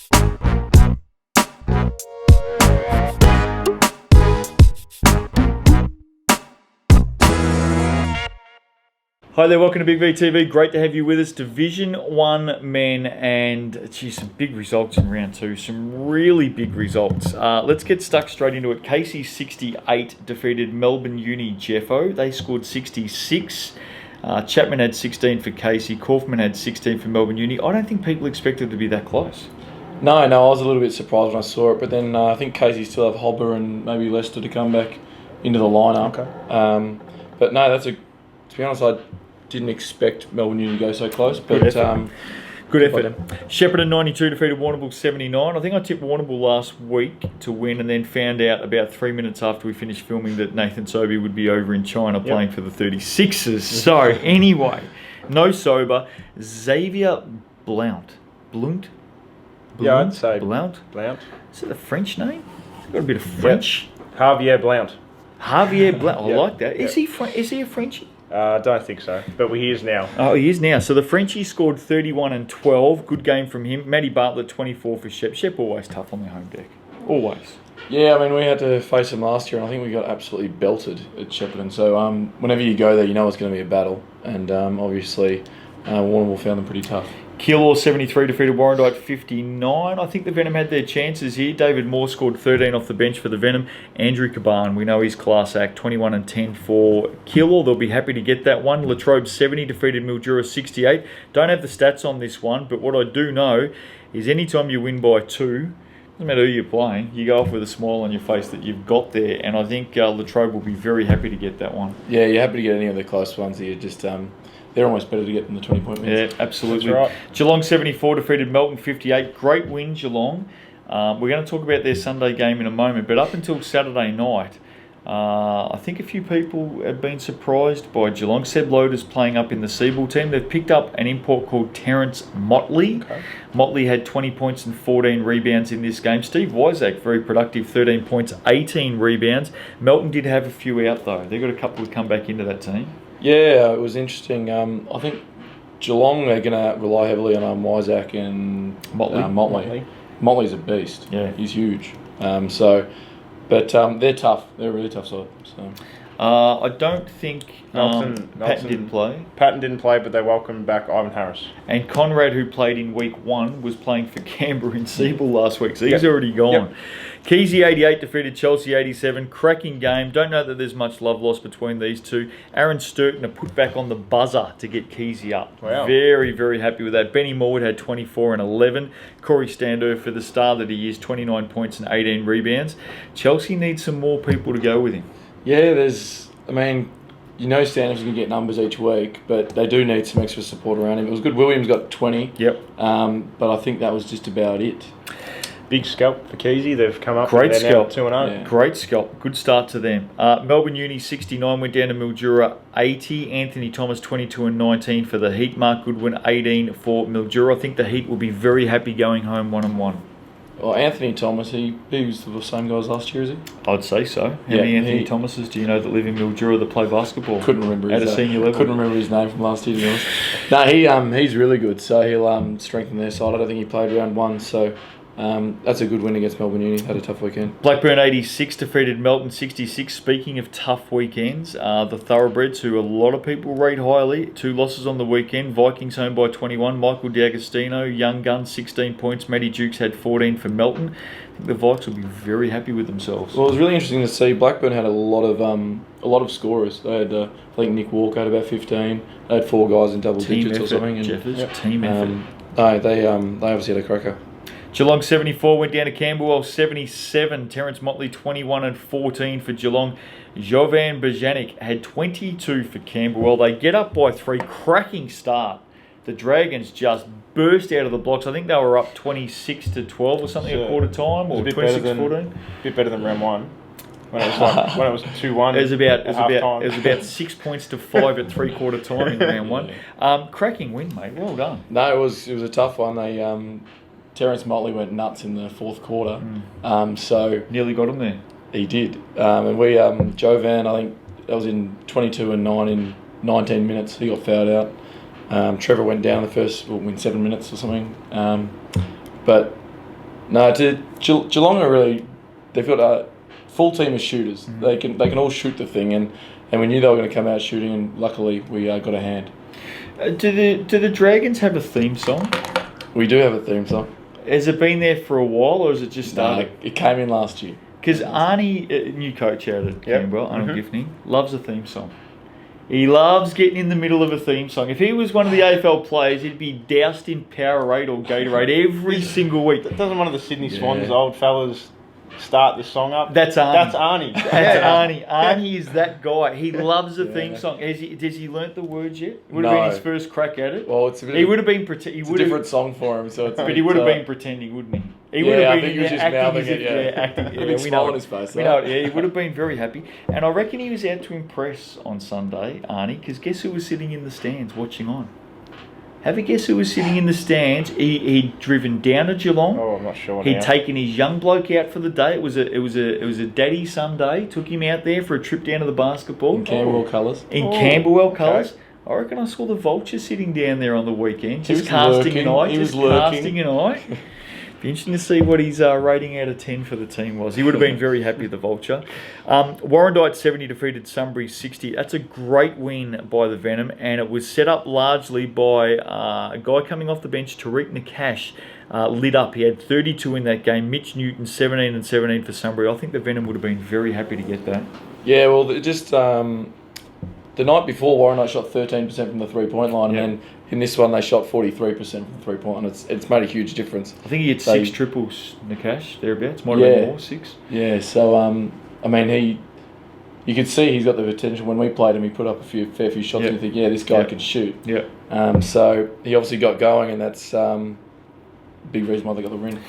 Hi there, welcome to Big V TV. Great to have you with us. Division 1 men, and geez, some big results in round 2. Some really big results. Let's get stuck straight into it. Casey 68 defeated Melbourne Uni Jeffo. They scored 66. Chapman had 16 for Casey. Kaufman had 16 for Melbourne Uni. I don't think people expected it to be that close. No, I was a little bit surprised when I saw it, but then I think Casey still have Hobber and maybe Lester to come back into the lineup. Okay. But no, to be honest, I didn't expect Melbourne Uni to go so close. But Good effort. Shepparton 92 defeated Warrnambool 79. I think I tipped Warrnambool last week to win, and then found out about 3 minutes after we finished filming that Nathan Sobey would be over in China playing for the 36ers. So anyway, no sober. Xavier Blount. Yeah, I'd say Blount. Is it a French name? It's got a bit of French. Yep. Javier Blount. I like that. Is he a Frenchie? I don't think so, but he is now. Oh, he is now. So the Frenchie scored 31 and 12. Good game from him. Matty Bartlett, 24 for Shep. Shep always tough on the home deck. Always. Yeah, I mean, we had to face them last year, and I think we got absolutely belted at Shepparton. So whenever you go there, you know it's going to be a battle. And obviously, Warrnambool found them pretty tough. Keilor 73 defeated Warrandyte 59. I think the Venom had their chances here. David Moore scored 13 off the bench for the Venom. Andrew Caban, we know he's class act, 21 and 10 for Keilor. They'll be happy to get that one. Latrobe 70 defeated Mildura 68. Don't have the stats on this one, but what I do know is anytime you win by 2, doesn't matter who you're playing, you go off with a smile on your face that you've got there, and I think Latrobe will be very happy to get that one. Yeah, you're happy to get any of the close ones here. Just they're almost better to get than the 20-point wins. Yeah, absolutely. That's right. Geelong 74 defeated Melton 58. Great win, Geelong. We're going to talk about their Sunday game in a moment, but up until Saturday night, I think a few people have been surprised by Geelong. Seb Loader's playing up in the Seabull team. They've picked up an import called Terrence Motley. Okay. Motley had 20 points and 14 rebounds in this game. Steve Wyzak, very productive, 13 points, 18 rebounds. Melton did have a few out, though. They've got a couple to come back into that team. Yeah, it was interesting. I think Geelong are going to rely heavily on Wyzak and Motley. Motley's a beast. Yeah, he's huge. But they're tough. They're a really tough side. So. I don't think Patton didn't play. Patton didn't play, but they welcomed back Ivan Harris. And Conrad, who played in week 1, was playing for Canberra in Seabull last week, so he's already gone. Yep. Keezy 88 defeated Chelsea 87. Cracking game. Don't know that there's much love lost between these two. Aaron Sturkner put back on the buzzer to get Keezy up. Wow. Very, very happy with that. Benny Morwood had 24 and 11. Corey Stander, for the star that he is, 29 points and 18 rebounds. Chelsea needs some more people to go with him. Yeah, Standers can get numbers each week, but they do need some extra support around him. It was good. Williams got 20. Yep. But I think that was just about it. Big scalp for Keezy. They've come up. Great they're scalp. Now 2-0. Yeah. Great scalp. Good start to them. Melbourne Uni 69 went down to Mildura 80. Anthony Thomas 22 and 19 for the Heat. Mark Goodwin 18 for Mildura. I think the Heat will be very happy going home 1-1. Well, Anthony Thomas, he was the same guy as last year, is he? I'd say so. How many Anthony Thomases do you know that live in Mildura that play basketball? Couldn't remember at a senior level. Couldn't remember his name from last year, to be honest. No, he's really good, so he'll strengthen their side. I don't think he played round 1, so that's a good win against Melbourne Uni. Had a tough weekend. Blackburn 86 defeated Melton 66. Speaking of tough weekends, the Thoroughbreds, who a lot of people rate highly, 2 losses on the weekend. Vikings home by 21. Michael D'Agostino, young gun, 16 points. Matty Jukes had 14 for Melton. I think the Vikes will be very happy with themselves. Well, it was really interesting to see. Blackburn had a lot of scorers. They had, I think Nick Walker had about 15. They had 4 guys in double digits effort, or something. And, Jeffers, team effort. They obviously had a cracker. Geelong 74 went down to Camberwell 77. Terrence Motley 21 and 14 for Geelong. Jovan Bajanic had 22 for Camberwell. They get up by 3. Cracking start. The Dragons just burst out of the blocks. I think they were up 26 to 12 or something at quarter time, or 26-14. A bit better than round 1. When it was 2-1. It was about 6 points to 5 at 3/4 time in round 1. Cracking win, mate. Well done. No, it was a tough one. They Terrence Motley went nuts in the 4th quarter. So nearly got him there. He did. And we Jovan, I think that was in 22 and 9 in 19 minutes. He got fouled out. Trevor went down the first, in 7 minutes or something. But No, Geelong are really. They've got a full team of shooters. Mm-hmm. They can all shoot the thing, and we knew they were going to come out shooting, and luckily we got a hand. Do the Dragons have a theme song? We do have a theme song. Has it been there for a while, or has it just started? It came in last year. Because Arnie, new coach out at Canberra, Arnold Giffney, loves a theme song. He loves getting in the middle of a theme song. If he was one of the AFL players, he'd be doused in Powerade or Gatorade every single week. Doesn't one of the Sydney Swans old fellas start the song up? That's Arnie. That's Arnie. That's Arnie. Arnie is that guy. He loves a theme song. Has he learnt the words yet? Would have been his first crack at it. Well, it's a bit he would have been pretending. It's a different song for him, so it's. But he would have been pretending, wouldn't he? He would have been. I think he was just mouthing it. Acting. Yeah, we know on his face. We know it. Yeah, he would have been very happy. And I reckon he was out to impress on Sunday, Arnie. Because guess who was sitting in the stands watching on? Have a guess who was sitting in the stands? He'd driven down to Geelong. Oh, I'm not sure. He'd taken his young bloke out for the day. It was a daddy son day. Took him out there for a trip down to the basketball. In Camberwell colours. Camberwell colours. I reckon I saw the Vulture sitting down there on the weekend, just casting an eye. Casting an eye. Be interesting to see what his rating out of 10 for the team was. He would have been very happy, the Vulture. Warrandyte 70 defeated Sunbury 60. That's a great win by the Venom, and it was set up largely by a guy coming off the bench, Tariq Nakash, lit up. He had 32 in that game. Mitch Newton, 17 and 17 for Sunbury. I think the Venom would have been very happy to get that. Yeah, well, just the night before, Warrandyte shot 13% from the three-point line, and then in this one they shot 43% from the three-point line. It's made a huge difference. I think he had 6 triples, Nakash, thereabouts. Might have been more, 6. Yeah, so, I mean, you could see he's got the potential. When we played him, he put up a fair few shots, and you think, this guy can shoot. Yeah. So he obviously got going, and that's big reason why they got the win.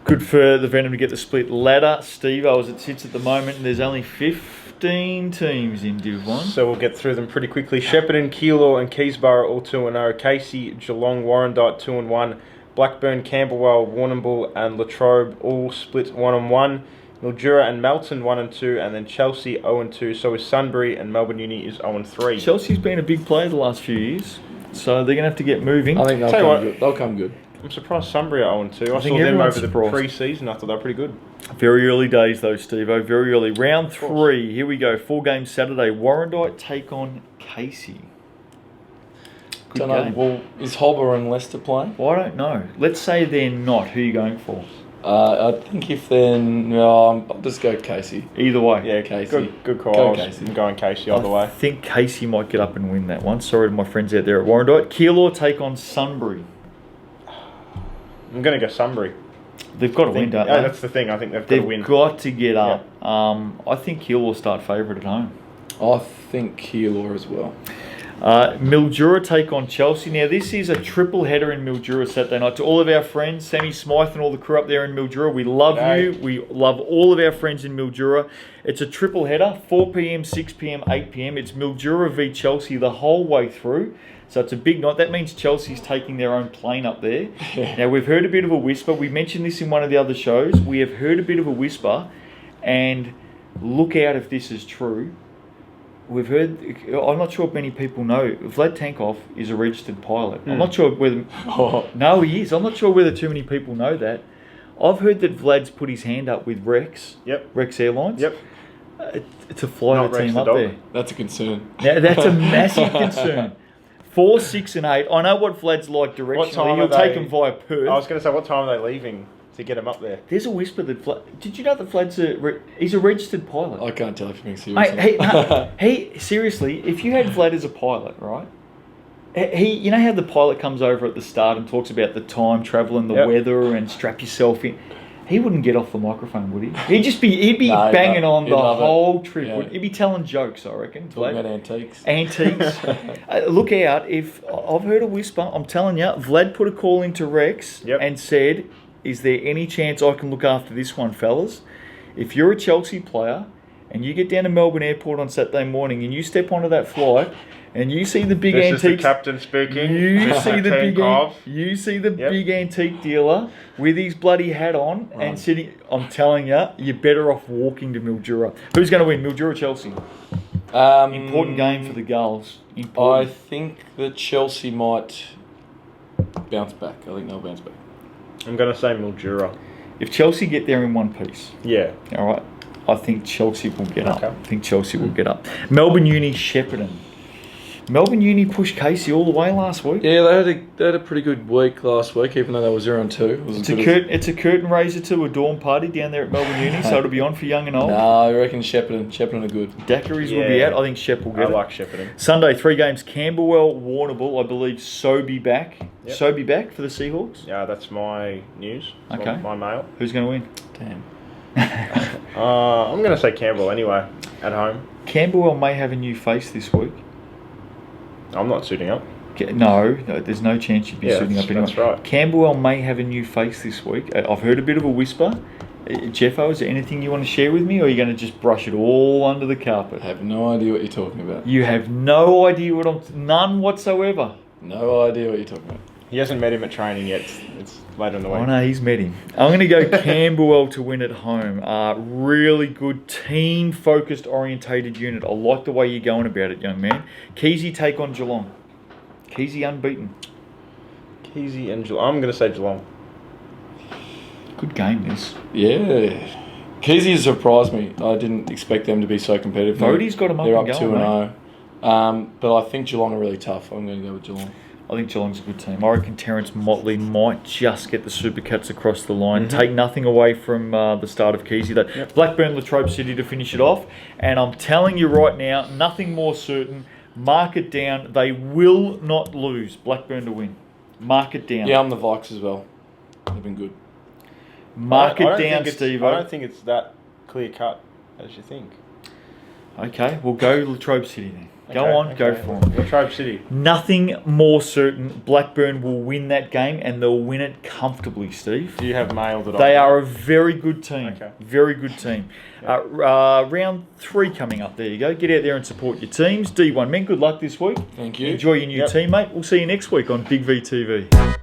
Good for the Venom to get the split ladder. Steve-O, as it sits at the moment, and there's only 15 teams in Div 1. So we'll get through them pretty quickly. Shepparton, Keilor and Keysborough all 2-0. Casey, Geelong, Warrandyte 2-1. Blackburn, Camberwell, Warrnambool and Latrobe all split 1-1. Mildura and Melton 1-2, and then Chelsea 0-2. So is Sunbury, and Melbourne Uni is 0-3. Chelsea's been a big player the last few years, so they're going to have to get moving. I think they'll come good. I'm surprised Sunbury are 0-2. I saw them over the pre-season. I thought they were pretty good. Very early days though, Steve-O. Very early. Round 3. Here we go. 4 games Saturday. Warrandyte take on Casey. Good game. Well, is Hobber and Leicester playing? Well, I don't know. Let's say they're not. Who are you going for? I think if then, I'll just go Casey. Either way. Yeah, Casey. Good call. Go Casey. I'm going Casey either way. I think Casey might get up and win that one. Sorry to my friends out there at Warrandyte. Keilor take on Sunbury. I'm going to go Sunbury. They've got to win, don't they? That's the thing. I think they've got to win. They've got to get up. I think Keilor will start favourite at home. I think Keilor as well. Mildura take on Chelsea. Now, this is a triple header in Mildura Saturday night. To all of our friends, Sammy Smythe and all the crew up there in Mildura, we love you. We love all of our friends in Mildura. It's a triple header, 4 p.m, 6 p.m, 8 p.m. It's Mildura v Chelsea the whole way through. So it's a big night. That means Chelsea's taking their own plane up there. Now, we've heard a bit of a whisper. We mentioned this in one of the other shows. We have heard a bit of a whisper, and look out if this is true. We've heard, I'm not sure if many people know, Vlad Tankov is a registered pilot. I'm not sure whether, no, he is. I'm not sure whether too many people know that. I've heard that Vlad's put his hand up with Rex, Rex Airlines, to fly the team up there. That's a concern. Now, that's a massive concern. 4, 6 and 8. I know what Vlad's like directionally. He'll take them via Perth. I was going to say, what time are they leaving to get him up there? There's a whisper that Vlad... Did you know that Vlad's he's a registered pilot? I can't tell if you're being serious. Hey, seriously, if you had Vlad as a pilot, right? You know how the pilot comes over at the start and talks about the time travel and the weather and strap yourself in? He wouldn't get off the microphone, would he? He'd be banging on the whole trip. Yeah. He'd be telling jokes, I reckon. Talking about antiques. Look out, if I've heard a whisper, I'm telling you, Vlad put a call into Rex and said, is there any chance I can look after this one, fellas? If you're a Chelsea player and you get down to Melbourne Airport on Saturday morning and you step onto that flight and you see the big antiques... This is the captain speaking. You see the big antique dealer with his bloody hat on and sitting... I'm telling you, you're better off walking to Mildura. Who's going to win, Mildura or Chelsea? Important game for the Gulls. I think that Chelsea might bounce back. I think they'll bounce back. I'm going to say Mildura. If Chelsea get there in one piece, Yeah. all right, I think Chelsea will get up. Okay. I think Chelsea will get up. Melbourne Uni, Shepparton. Melbourne Uni pushed Casey all the way last week. Yeah, they had a pretty good week last week, even though they were 0-2. It's a curtain raiser to a dawn party down there at Melbourne Uni, so it'll be on for young and old. No, I reckon Shepparton are good. Daiquiris will be out. I think Shep will get I it. like Shepparton. Sunday, 3 games. Camberwell, Warrnambool. I believe Sobey back. Yep. Sobey back for the Seahawks. Yeah, that's my news. Okay. My mail. Who's going to win? Damn. I'm going to say Campbell anyway, at home. Camberwell may have a new face this week. I'm not suiting up. No, there's no chance you'd be suiting up anyway. That's right. Camberwell may have a new face this week. I've heard a bit of a whisper. Jeffo, is there anything you want to share with me, or are you going to just brush it all under the carpet? I have no idea what you're talking about. You have no idea what none whatsoever. No idea what you're talking about. He hasn't met him at training yet. It's later in the week. Oh no, he's met him. I'm going to go Camberwell to win at home. Really good team-focused, orientated unit. I like the way you're going about it, young man. Keezy take on Geelong. Keezy unbeaten. Keezy and Geelong. I'm going to say Geelong. Good game, this. Yeah. Keezy has surprised me. I didn't expect them to be so competitive. Vody's got them up They're and up going, 2-0. But I think Geelong are really tough. I'm going to go with Geelong. I think Geelong's a good team. I reckon Terence Motley might just get the Supercats across the line. Take nothing away from the start of Keezy. Blackburn, Latrobe City to finish it off. And I'm telling you right now, nothing more certain. Mark it down. They will not lose. Blackburn to win. Mark it down. Yeah, I'm the Vikes as well. They've been good. Mark it down, Steve. I don't think it's that clear cut as you think. Okay, we'll go Latrobe City then. Go for them. Latrobe City. Nothing more certain. Blackburn will win that game, and they'll win it comfortably, Steve. Do you have mail that They are a very good team. Okay. Very good team. Round 3 coming up. There you go. Get out there and support your teams. D1 Men, good luck this week. Thank you. Enjoy your new teammate. We'll see you next week on Big VTV.